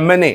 MNA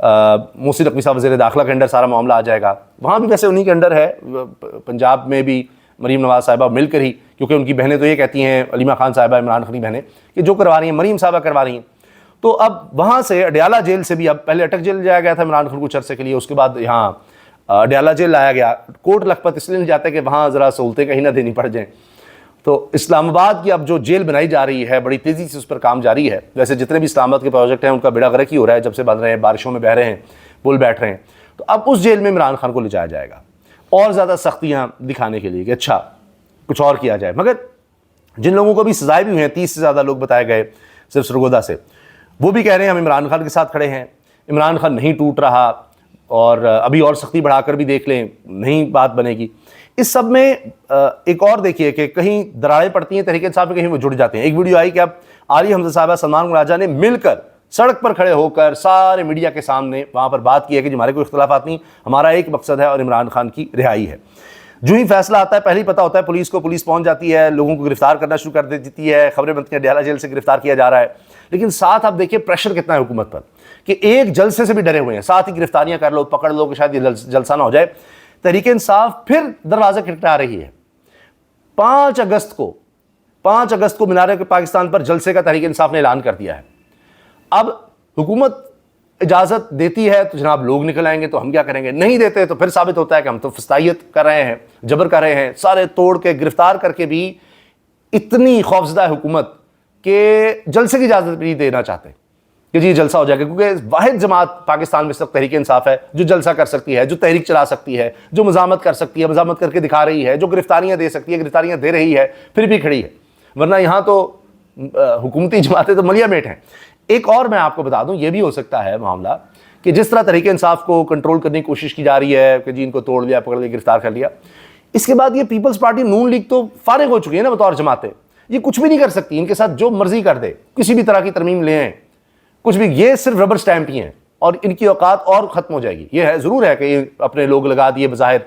Mohsin Naqvi صاحب وزیر داخلہ کے انڈر سارا معاملہ آ جائے گا. وہاں بھی ویسے انہی کے انڈر ہے, پنجاب میں بھی مریم نواز صاحبہ مل کر ہی, کیونکہ ان کی بہنیں تو یہ کہتی ہیں, علیمہ خان صاحبہ, عمران خان کی بہنیں, کہ جو کروا رہی ہیں مریم صاحبہ کروا رہی ہیں. تو اب وہاں سے اڈیالہ جیل سے بھی, اب پہلے اٹک جیل جایا گیا تھا عمران خان کچھ عرصے کے لیے, اس کے بعد یہاں اڈیالہ جیل لایا گیا. کوٹ لکھپت اس لیے نہیں جاتے کہ وہاں ذرا سہولتیں کہیں نہ دینی پڑ جائیں. تو اسلام آباد کی اب جو جیل بنائی جا رہی ہے, بڑی تیزی سے اس پر کام جاری ہے. ویسے جتنے بھی اسلام آباد کے پروجیکٹ ہیں ان کا بیڑا غرق ہی ہو رہا ہے, جب سے بن رہے ہیں, بارشوں میں بہہ رہے ہیں, پل بیٹھ رہے ہیں. تو اب اس جیل میں عمران خان کو لے جایا جائے گا اور زیادہ سختیاں دکھانے کے لیے کہ اچھا کچھ اور کیا جائے. مگر جن لوگوں کو بھی سزائیں بھی ہوئی ہیں, 30 سے زیادہ لوگ بتائے گئے صرف سرگودا سے, وہ بھی کہہ رہے ہیں ہم عمران خان کے ساتھ کھڑے ہیں, عمران خان نہیں ٹوٹ رہا, اور ابھی اور سختی بڑھا کر بھی دیکھ لیں نہیں بات بنے گی. اس سب میں ایک اور دیکھیے کہ کہیں دراڑیں پڑتی ہیں تحریک انصاف میں, کہیں وہ جڑ جاتے ہیں. ایک ویڈیو آئی کہ اب عالیہ حمزہ صاحبہ, سلمان راجہ نے مل کر سڑک پر کھڑے ہو کر سارے میڈیا کے سامنے وہاں پر بات کی ہے کہ ہمارے کوئی اختلافات نہیں, ہمارا ایک مقصد ہے اور عمران خان کی رہائی ہے. جو ہی فیصلہ آتا ہے پہلے ہی پتہ ہوتا ہے پولیس کو, پولیس پہنچ جاتی ہے, لوگوں کو گرفتار کرنا شروع کر دیتی ہے, خبریں بنتی ہیں اڈیالہ جیل سے گرفتار کیا جا رہا ہے. لیکن ساتھ آپ دیکھیے پریشر کتنا ہے حکومت پر کہ ایک جلسے سے بھی ڈرے ہوئے ہیں, ساتھ ہی گرفتاریاں کر لو, پکڑ لو کہ شاید یہ جلسہ نہ ہو جائے. تحریک انصاف پھر دروازے کھٹکھٹا رہی ہے. 5 اگست کو مینار پاکستان پر جلسے کا تحریک انصاف نے اعلان کر دیا ہے. اب حکومت اجازت دیتی ہے تو جناب لوگ نکل آئیں گے, تو ہم کیا کریں گے, نہیں دیتے تو پھر ثابت ہوتا ہے کہ ہم تو فسطائیت کر رہے ہیں, جبر کر رہے ہیں. سارے توڑ کے گرفتار کر کے بھی اتنی خوفزدہ ہے حکومت کہ جلسے کی اجازت بھی نہیں دینا چاہتے کہ جی جلسہ ہو جائے گا, کیونکہ واحد جماعت پاکستان میں اس وقت تحریک انصاف ہے جو جلسہ کر سکتی ہے, جو تحریک چلا سکتی ہے, جو مزاحمت کر سکتی ہے, مزاحمت کر کے دکھا رہی ہے, جو گرفتاریاں دے سکتی ہے, گرفتاریاں دے رہی ہے, پھر بھی کھڑی ہے. ورنہ یہاں تو حکومتی جماعتیں تو ملیا میٹ ہیں. ایک اور میں آپ کو بتا دوں, یہ بھی ہو سکتا ہے معاملہ کہ جس طرح تحریک انصاف کو کنٹرول کرنے کی کوشش کی جا رہی ہے کہ جی ان کو توڑ لیا, پکڑ لیا, گرفتار کر لیا, اس کے بعد یہ پیپلز پارٹی نون لیگ تو فارغ ہو چکی ہے نا بطور جماعتیں. یہ کچھ بھی نہیں کر سکتی, ان کے ساتھ جو مرضی کر دے, کسی بھی طرح کی ترمیم لے آئیں, کچھ بھی, یہ صرف ربر سٹیمپ ہی ہیں اور ان کی اوقات اور ختم ہو جائے گی. یہ ہے ضرور ہے کہ یہ اپنے لوگ لگا دیے بظاہر,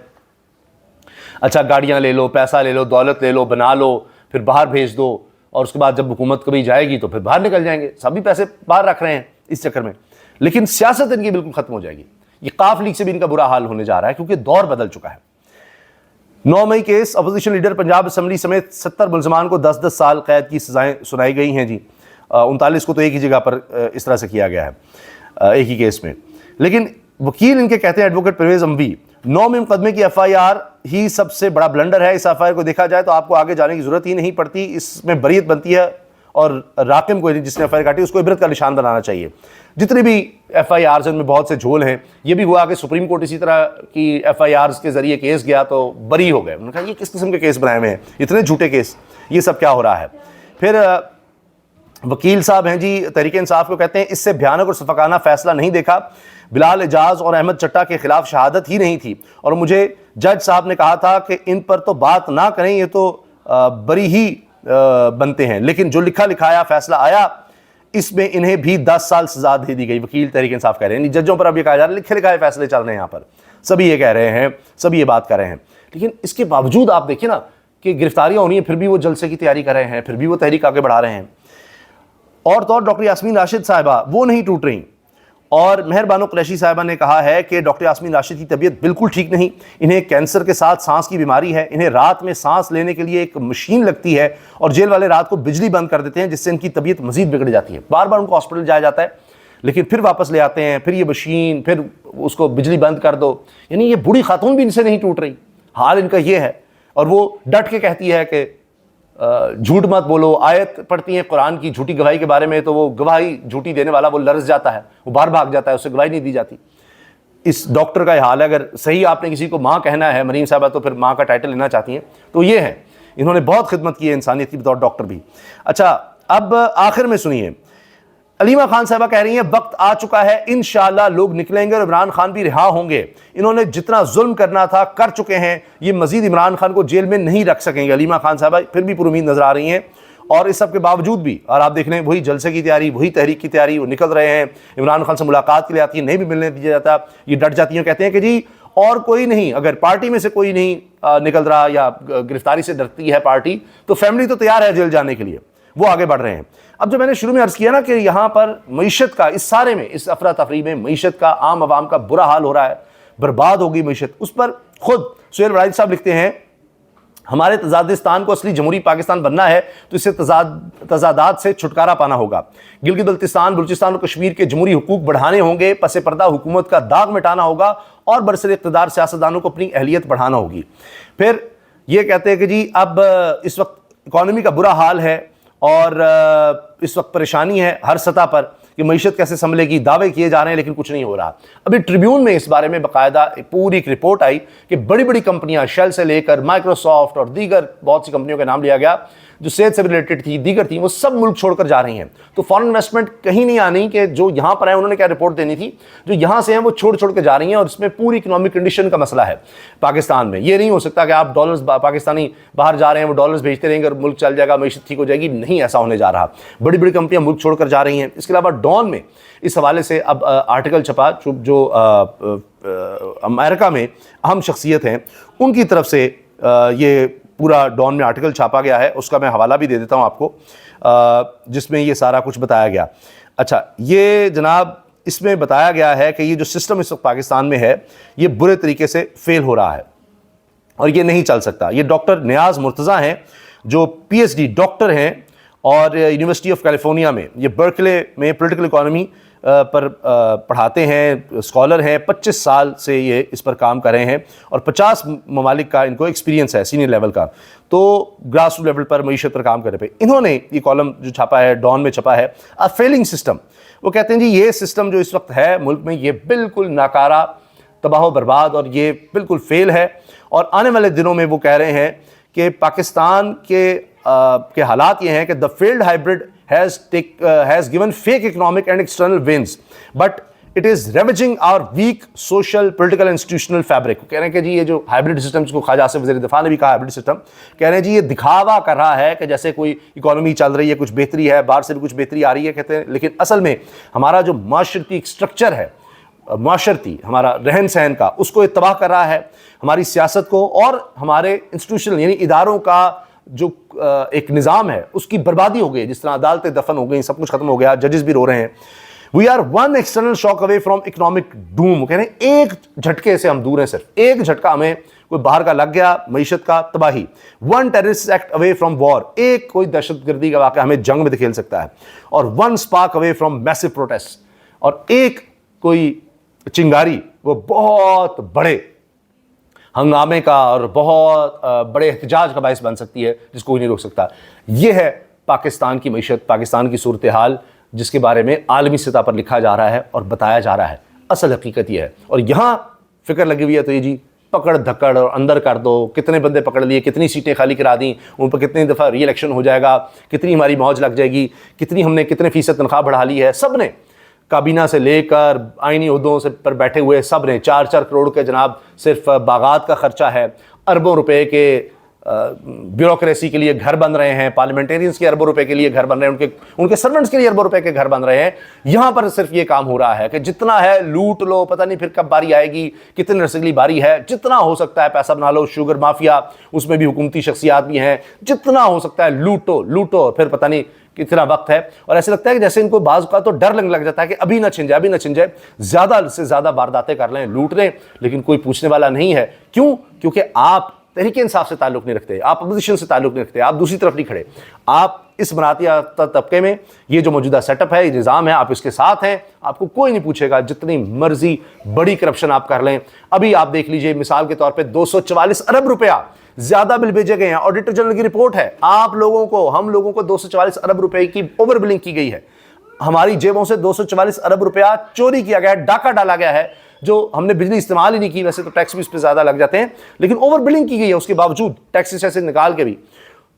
اچھا گاڑیاں لے لو, پیسہ لے لو, دولت لے لو, بنا لو, پھر باہر بھیج دو, اور اس کے بعد جب حکومت کبھی جائے گی تو پھر باہر نکل جائیں گے. سبھی پیسے باہر رکھ رہے ہیں اس چکر میں, لیکن سیاست ان کی بالکل ختم ہو جائے گی. یہ قاف لیگ سے بھی ان کا برا حال ہونے جا رہا ہے کیونکہ دور بدل چکا ہے. 9 مئی case, opposition leader Punjab assembly سمیت 70 ملزمان کو 10 سال قید کی سزائیں سنائی گئی ہیں جی. 39 کو تو ایک ہی جگہ پر اس طرح سے کیا گیا ہے ایک ہی کیس میں. لیکن وکیل ان کے کہتے ہیں ایڈوکیٹ پرویز اموی, 9 میں مقدمے کی FIR ہی سب سے بڑا بلنڈر ہے. اس FIR کو دیکھا جائے تو آپ کو آگے جانے کی ضرورت ہی نہیں پڑتی, اس میں بریت بنتی ہے اور راقم کو, جس نے FIR کاٹی, اس کو عبرت کا نشان بنانا چاہیے. جتنے بھی FIRs ان میں بہت سے جھول ہیں. یہ بھی ہوا کہ سپریم کورٹ اسی طرح کی FIRs کے ذریعے کیس گیا تو بری ہو گئے. انہوں نے کہا یہ کس قسم کے کیس بنائے ہوئے ہیں, اتنے جھوٹے کیس, یہ سب کیا ہو رہا ہے. پھر وکیل صاحب ہیں جی تحریک انصاف کو, کہتے ہیں اس سے بھیانک اور شفقانہ فیصلہ نہیں دیکھا. بلال اعجاز اور احمد چٹا کے خلاف شہادت ہی نہیں تھی, اور مجھے جج صاحب نے کہا تھا کہ ان پر تو بات نہ کریں, یہ تو بری ہی بنتے ہیں, لیکن جو لکھا لکھایا فیصلہ آیا اس میں انہیں بھی 10 سال سزا دے دی گئی. وکیل تحریک انصاف کہہ رہے ہیں ججوں پر اب یہ کہا جا رہا ہے لکھے لکھائے فیصلے چل رہے ہیں یہاں پر, سبھی یہ کہہ رہے ہیں, سبھی یہ بات کر رہے ہیں. لیکن اس کے باوجود آپ دیکھیں نا کہ گرفتاریاں ہو رہی ہیں, پھر بھی وہ جلسے کی تیاری کر رہے ہیں, پھر بھی وہ تحریک آگے بڑھا رہے ہیں. اور تو اور ڈاکٹر یاسمین راشد صاحبہ وہ نہیں ٹوٹ رہی, اور مہر بانو قریشی صاحبہ نے کہا ہے کہ ڈاکٹر یاسمین راشد کی طبیعت بالکل ٹھیک نہیں, انہیں کینسر کے ساتھ سانس کی بیماری ہے, انہیں رات میں سانس لینے کے لیے ایک مشین لگتی ہے, اور جیل والے رات کو بجلی بند کر دیتے ہیں جس سے ان کی طبیعت مزید بگڑ جاتی ہے. بار بار ان کو ہاسپٹل جایا جاتا ہے لیکن پھر واپس لے آتے ہیں, پھر یہ مشین, پھر اس کو بجلی بند کر دو. یعنی یہ بوڑھی خاتون بھی ان سے نہیں ٹوٹ رہی, حال ان کا یہ ہے. اور وہ ڈٹ کے کہتی ہے کہ جھوٹ مت بولو, آیت پڑھتی ہیں قرآن کی جھوٹی گواہی کے بارے میں, تو وہ گواہی جھوٹی دینے والا وہ لرز جاتا ہے, وہ باہر بھاگ جاتا ہے, اسے گواہی نہیں دی جاتی. اس ڈاکٹر کا یہ حال ہے. اگر صحیح آپ نے کسی کو ماں کہنا ہے مریم صاحبہ, تو پھر ماں کا ٹائٹل لینا چاہتی ہیں, تو یہ ہے. انہوں نے بہت خدمت کی ہے انسانیت کی بطور ڈاکٹر بھی. اچھا اب آخر میں سنیے, علیمہ خان صاحبہ کہہ رہی ہیں وقت آ چکا ہے, انشاءاللہ لوگ نکلیں گے اور عمران خان بھی رہا ہوں گے. انہوں نے جتنا ظلم کرنا تھا کر چکے ہیں, یہ مزید عمران خان کو جیل میں نہیں رکھ سکیں گے. علیمہ خان صاحبہ پھر بھی پر امید نظر آ رہی ہیں, اور اس سب کے باوجود بھی, اور آپ دیکھ لیں وہی جلسے کی تیاری, وہی تحریک کی تیاری, وہ نکل رہے ہیں. عمران خان سے ملاقات کے لیے آتی ہیں, نہیں بھی ملنے دیا جاتا, یہ ڈٹ جاتی ہیں, کہتے ہیں کہ جی اور کوئی نہیں, اگر پارٹی میں سے کوئی نہیں نکل رہا یا گرفتاری سے ڈرتی ہے پارٹی, تو فیملی تو تیار ہے جیل جانے کے لیے. وہ آگے بڑھ رہے ہیں۔ اب جو میں نے شروع میں عرض کیا نا کہ یہاں پر معیشت کا اس سارے میں، اس افراتفری میں معیشت کا، عام عوام کا برا حال ہو رہا ہے، برباد ہوگی معیشت، اس پر خود سہیل وڑائی صاحب لکھتے ہیں ہمارے تضادستان کو اصلی جمہوری پاکستان بننا ہے تو اسے تضادات سے چھٹکارا پانا ہوگا۔ گلگت بلتستان، بلوچستان اور کشمیر کے جمہوری حقوق بڑھانے ہوں گے، پس پردہ حکومت کا داغ مٹانا ہوگا اور برسر اقتدار سیاستدانوں کو اپنی اہلیت بڑھانا ہوگی۔ پھر یہ کہتے ہیں کہ جی اب اس وقت اکانومی کا برا حال ہے اور اس وقت پریشانی ہے ہر سطح پر کہ معیشت کیسے سنبھلے گی، دعوے کیے جا رہے ہیں لیکن کچھ نہیں ہو رہا۔ ابھی ٹریبیون میں اس بارے میں باقاعدہ پوری ایک رپورٹ آئی کہ بڑی بڑی کمپنیاں، شیل سے لے کر مائکروسافٹ اور دیگر بہت سی کمپنیوں کا نام لیا گیا جو صحت سے ریلیٹڈ تھی، دیگر تھیں، وہ سب ملک چھوڑ کر جا رہی ہیں۔ تو فارن انویسٹمنٹ کہیں نہیں آنی کہ جو یہاں پر ہیں انہوں نے کیا رپورٹ دینی تھی، جو یہاں سے ہیں وہ چھوڑ کے جا رہی ہیں، اور اس میں پوری اکنامک کنڈیشن کا مسئلہ ہے پاکستان میں۔ یہ نہیں ہو سکتا کہ آپ ڈالرز، پاکستانی باہر جا رہے ہیں وہ ڈالرز بھیجتے رہیں گے اور ملک چل جائے گا، معیشت ٹھیک ہو جائے گی، نہیں ایسا ہونے جا رہا۔ بڑی بڑی کمپنیاں ملک چھوڑ کر جا رہی ہیں۔ اس کے علاوہ ڈان میں اس حوالے سے اب آرٹیکل چھپا جو امریکہ میں اہم شخصیت ہیں ان کی طرف سے یہ پورا ڈان میں آرٹیکل چھاپا گیا ہے، اس کا میں حوالہ بھی دے دیتا ہوں آپ کو، جس میں یہ سارا کچھ بتایا گیا۔ اچھا، یہ جناب اس میں بتایا گیا ہے کہ یہ جو سسٹم اس وقت پاکستان میں ہے یہ برے طریقے سے فیل ہو رہا ہے اور یہ نہیں چل سکتا۔ یہ ڈاکٹر نیاز مرتضیٰ ہیں جو پی ایچ ڈی ڈاکٹر ہیں اور یونیورسٹی آف کیلیفورنیا میں، یہ برکلے میں پولیٹیکل اکانومی پر پڑھاتے ہیں، اسکالر ہیں، 25 سال سے یہ اس پر کام کر رہے ہیں اور 50 ممالک کا ان کو ایکسپیرینس ہے سینئر لیول کا، تو گراس روٹ لیول پر معیشت پر کام کرنے پہ انہوں نے یہ کالم جو چھاپا ہے ڈان میں چھپا ہے، فیلنگ سسٹم۔ وہ کہتے ہیں جی یہ سسٹم جو اس وقت ہے ملک میں یہ بالکل ناکارہ، تباہ و برباد، اور یہ بالکل فیل ہے، اور آنے والے دنوں میں وہ کہہ رہے ہیں کہ پاکستان کے حالات یہ ہیں کہ the failed hybrid has given fake economic and external wins but it is ravaging our weak social, political and institutional fabric۔ کہہ رہے ہیں کہ جی یہ جو ہائبرڈ سسٹم، جس کو خواجہ آصف وزیر دفاع نے بھی کہا ہائبرڈ سسٹم، کہہ رہے ہیں جی یہ دکھاوا کر رہا ہے کہ جیسے کوئی اکانومی چل رہی ہے، کچھ بہتری ہے، باہر سے بھی کچھ بہتری آ رہی ہے، کہتے ہیں لیکن اصل میں ہمارا جو معاشرتی ایک سٹرکچر ہے، معاشرتی ہمارا رہن سہن کا، اس کو تباہ کر رہا ہے، ہماری سیاست کو اور ہمارے انسٹیٹیوشنل یعنی اداروں کا جو ایک نظام ہے اس کی بربادی ہو گئی، جس طرح عدالتیں دفن ہو گئیں، سب کچھ ختم ہو گیا، ججز بھی رو رہے ہیں۔ We are one external shock away from economic doom, کہہ رہے ہیں ایک جھٹکے سے ہم دور ہیں، صرف ایک جھٹکا ہمیں کوئی باہر کا لگ گیا، معیشت کا تباہی۔ One terrorist act away from war, ایک کوئی دہشت گردی کا واقعہ ہمیں جنگ میں دھکیل سکتا ہے، اور one spark away from massive protest, اور ایک کوئی چنگاری وہ بہت بڑے ہنگامے کا اور بہت بڑے احتجاج کا باعث بن سکتی ہے جس کو کوئی نہیں روک سکتا۔ یہ ہے پاکستان کی معیشت، پاکستان کی صورتحال، جس کے بارے میں عالمی سطح پر لکھا جا رہا ہے اور بتایا جا رہا ہے۔ اصل حقیقت یہ ہے، اور یہاں فکر لگی ہوئی ہے تو یہ جی پکڑ دھکڑ اور اندر کر دو، کتنے بندے پکڑ لیے، کتنی سیٹیں خالی کرا دیں، ان پر کتنی دفعہ ری الیکشن ہو جائے گا، کتنی ہماری موج لگ جائے گی، کتنی ہم نے کتنے فیصد تنخواہ بڑھا لی ہے، سب نے کابینہ سے لے کر آئینی عہدوں سے پر بیٹھے ہوئے سب نے 4-4 کروڑ کے جناب صرف باغات کا خرچہ ہے، اربوں روپے کے بیوروکریسی کے لیے گھر بن رہے ہیں، پارلیمنٹیرینز کے اربوں روپے کے لیے گھر بن رہے ہیں، ان کے سرونٹس کے لیے اربوں روپے کے گھر بن رہے ہیں۔ یہاں پر صرف یہ کام ہو رہا ہے کہ جتنا ہے لوٹ لو، پتہ نہیں پھر کب باری آئے گی، کتنی رسیلی باری ہے، جتنا ہو سکتا ہے پیسہ بنا لو۔ شوگر مافیا، اس میں بھی حکومتی شخصیات بھی ہیں، جتنا ہو سکتا ہے لوٹو، پھر پتہ نہیں کتنا وقت ہے، اور ایسے لگتا ہے کہ جیسے ان کو بعض کا تو ڈر لگ جاتا ہے کہ ابھی نہ چھن جائے، زیادہ سے زیادہ وارداتیں کر لیں، لوٹ لیں، لیکن کوئی پوچھنے والا نہیں ہے۔ کیوں؟ کیونکہ آپ تحریک انصاف سے تعلق نہیں رکھتے، آپ اپوزیشن سے تعلق نہیں رکھتے، آپ دوسری طرف نہیں کھڑے، آپ اس بناتی طبقے میں یہ جو موجودہ سیٹ اپ ہے، یہ نظام ہے، آپ اس کے ساتھ ہیں، آپ کو کوئی نہیں پوچھے گا، جتنی مرضی بڑی کرپشن آپ کر لیں۔ ابھی آپ دیکھ لیجئے مثال کے طور پہ 244 ارب روپیہ زیادہ بل بھیجے گئے ہیں، آڈیٹر جنرل کی رپورٹ ہے، ہم لوگوں کو 244 ارب روپے کی اوور بلنگ کی گئی ہے، ہماری جیبوں سے 244 ارب روپیہ چوری کیا گیا ہے، ڈاکہ ڈالا گیا ہے، جو ہم نے بجلی استعمال ہی نہیں کی، ویسے تو ٹیکس بھی اس پہ زیادہ لگ جاتے ہیں، لیکن اوور بلنگ کی گئی ہے اس کے باوجود، ٹیکس سے نکال کے بھی۔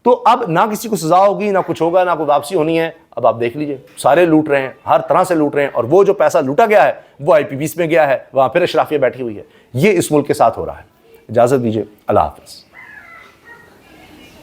تو اب نہ کسی کو سزا ہوگی، نہ کچھ ہوگا، نہ کوئی واپسی ہونی ہے۔ اب آپ دیکھ لیجئے سارے لوٹ رہے ہیں، ہر طرح سے لوٹ رہے ہیں، اور وہ جو پیسہ لوٹا گیا ہے وہ آئی پی بیس میں گیا ہے، وہاں پھر اشرافیہ بیٹھی ہوئی ہے۔ یہ اس ملک کے ساتھ ہو رہا ہے۔ اجازت دیجئے، اللہ حافظ۔